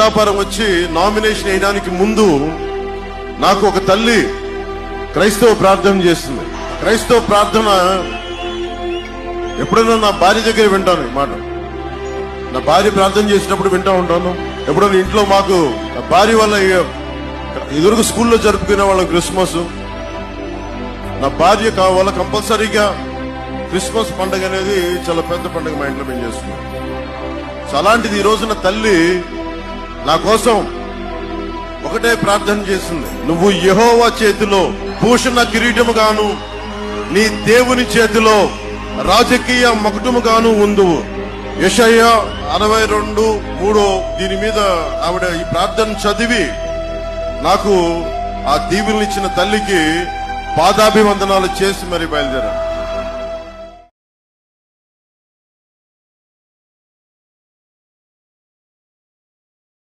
వ్యాపారం వచ్చి నామినేషన్ వేయడానికి ముందు నాకు ఒక తల్లి క్రైస్తవ ప్రార్థన చేస్తుంది. క్రైస్తవ ప్రార్థన ఎప్పుడైనా నా భార్య దగ్గర వింటాను. ఈ మాట నా భార్య ప్రార్థన చేసినప్పుడు వింటా ఉంటాను. ఎప్పుడైనా ఇంట్లో మాకు భార్య వల్ల ఎదురుగా స్కూల్లో జరుపుకునే వాళ్ళ క్రిస్మస్, నా భార్య వల్ల కంపల్సరీగా క్రిస్మస్ పండుగ అనేది చాలా పెద్ద పండుగ మా ఇంట్లో మేము చేస్తున్నాం. అలాంటిది ఈ రోజున తల్లి నా కోసం ఒకటే ప్రార్థన చేసింది, నువ్వు యెహోవా చేతిలో భూషణ కిరీటముగాను నీ దేవుని చేతిలో రాజకీయ మకుటముగాను ఉందువు. యెషయా 62:3 దీని మీద ఆవిడ ఈ ప్రార్థన చదివి నాకు ఆ దీవెనలిచ్చిన తల్లికి పాదాభివందనాలు చేసి మరి బయలుదేరాను.